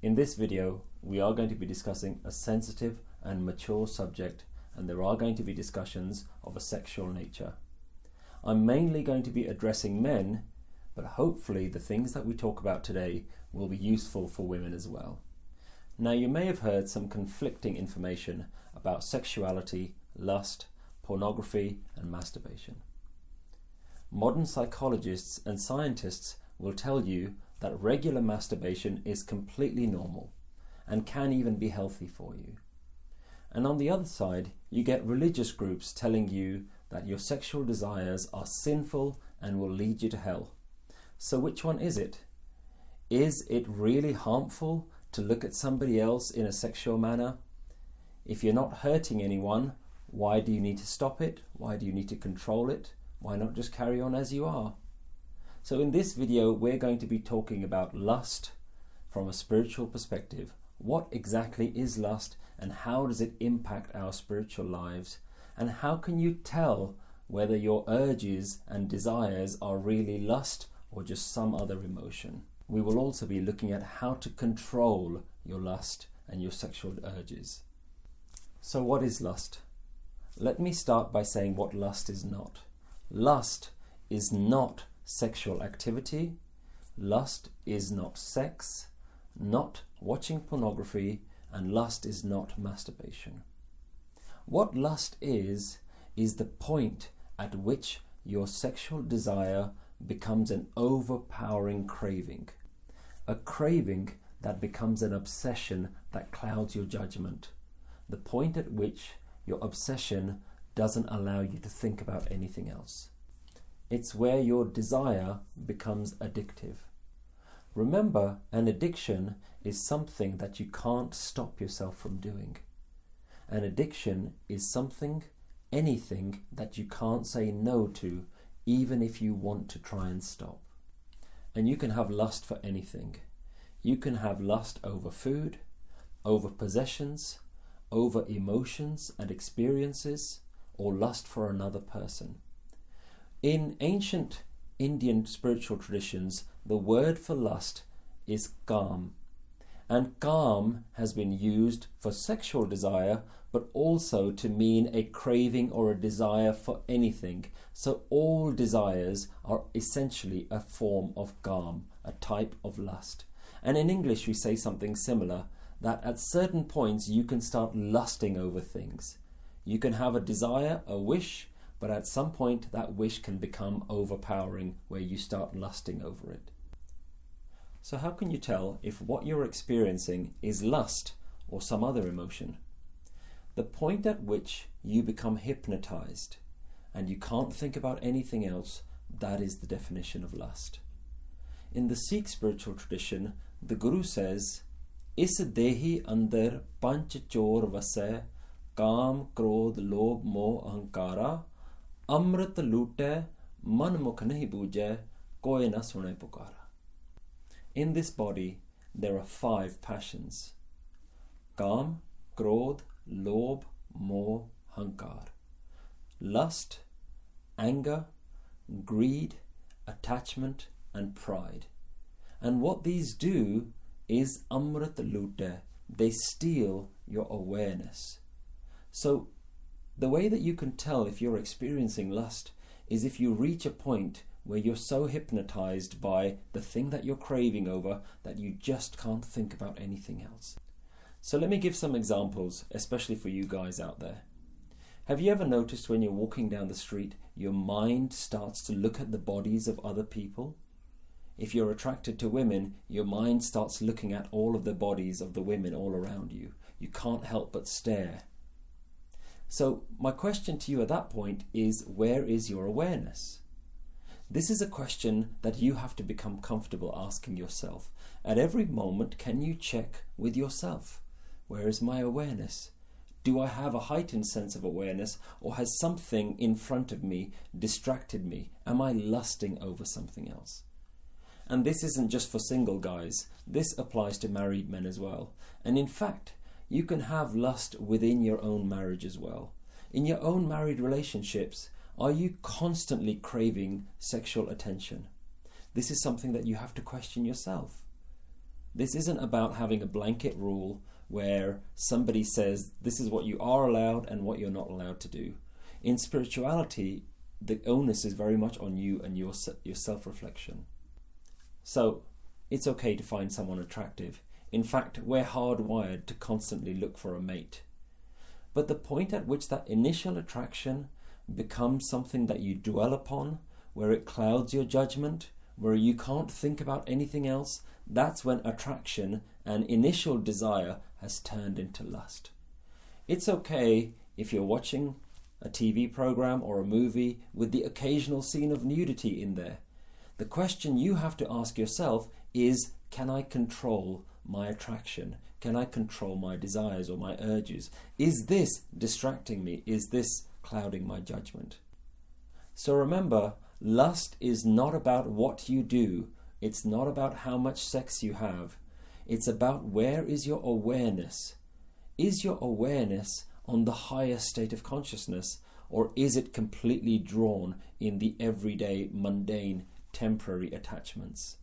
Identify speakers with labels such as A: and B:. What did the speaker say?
A: In this video, we are going to be discussing a sensitive and mature subject, and there are going to be discussions of a sexual nature. I'm mainly going to be addressing men, but hopefully the things that we talk about today will be useful for women as well. Now, you may have heard some conflicting information about sexuality, lust, pornography, and masturbation. Modern psychologists and scientists will tell you that regular masturbation is completely normal and can even be healthy for you. And on the other side, you get religious groups telling you that your sexual desires are sinful and will lead you to hell. So which one is it? Is it really harmful to look at somebody else in a sexual manner? If you're not hurting anyone, why do you need to stop it? Why do you need to control it? Why not just carry on as you are? So in this video, we're going to be talking about lust from a spiritual perspective. What exactly is lust and how does it impact our spiritual lives? And how can you tell whether your urges and desires are really lust or just some other emotion? We will also be looking at how to control your lust and your sexual urges. So what is lust? Let me start by saying what lust is not. Lust is not sexual activity. Lust is not sex, not watching pornography, and lust is not masturbation. What lust is the point at which your sexual desire becomes an overpowering craving. A craving that becomes an obsession that clouds your judgment. The point at which your obsession doesn't allow you to think about anything else. It's where your desire becomes addictive. Remember, an addiction is something that you can't stop yourself from doing. An addiction is something, anything that you can't say no to, even if you want to try and stop. And you can have lust for anything. You can have lust over food, over possessions, over emotions and experiences, or lust for another person. In ancient Indian spiritual traditions, the word for lust is Kaam. And Kaam has been used for sexual desire, but also to mean a craving or a desire for anything. So all desires are essentially a form of Kaam, a type of lust. And in English we say something similar, that at certain points you can start lusting over things. You can have a desire, a wish, but at some point that wish can become overpowering where you start lusting over it. So how can you tell if what you're experiencing is lust or some other emotion? The point at which you become hypnotized and you can't think about anything else, that is the definition of lust. In the Sikh spiritual tradition, the Guru says, "Is dehi andar panch chor vasai, Kaam, Krodh, Lobh, Moh, Ahankara, Amrit lute, man mukh nahi bujai, koi na sune pukara." In this body, there are 5 passions. Kaam, Krodh, Lobh, Moh, Ahankar. Lust, anger, greed, attachment, and pride. And what these do is Amrit lute. They steal your awareness. So the way that you can tell if you're experiencing lust is if you reach a point where you're so hypnotized by the thing that you're craving over that you just can't think about anything else. So let me give some examples, especially for you guys out there. Have you ever noticed when you're walking down the street, your mind starts to look at the bodies of other people? If you're attracted to women, your mind starts looking at all of the bodies of the women all around you. You can't help but stare. So my question to you at that point is, where is your awareness? This is a question that you have to become comfortable asking yourself. At every moment, can you check with yourself? Where is my awareness? Do I have a heightened sense of awareness, or has something in front of me distracted me? Am I lusting over something else? And this isn't just for single guys. This applies to married men as well. And in fact, you can have lust within your own marriage as well. In your own married relationships, are you constantly craving sexual attention? This is something that you have to question yourself. This isn't about having a blanket rule where somebody says this is what you are allowed and what you're not allowed to do. In spirituality, the onus is very much on you and your self-reflection. So, it's okay to find someone attractive. In fact, we're hardwired to constantly look for a mate. But the point at which that initial attraction becomes something that you dwell upon, where it clouds your judgment, where you can't think about anything else, that's when attraction and initial desire has turned into lust. It's okay if you're watching a TV program or a movie with the occasional scene of nudity in there. The question you have to ask yourself is, can I control my attraction? Can I control my desires or my urges? Is this distracting me? Is this clouding my judgment? So remember, lust is not about what you do. It's not about how much sex you have. It's about where is your awareness. Is your awareness on the higher state of consciousness, or is it completely drawn in the everyday, mundane, temporary attachments?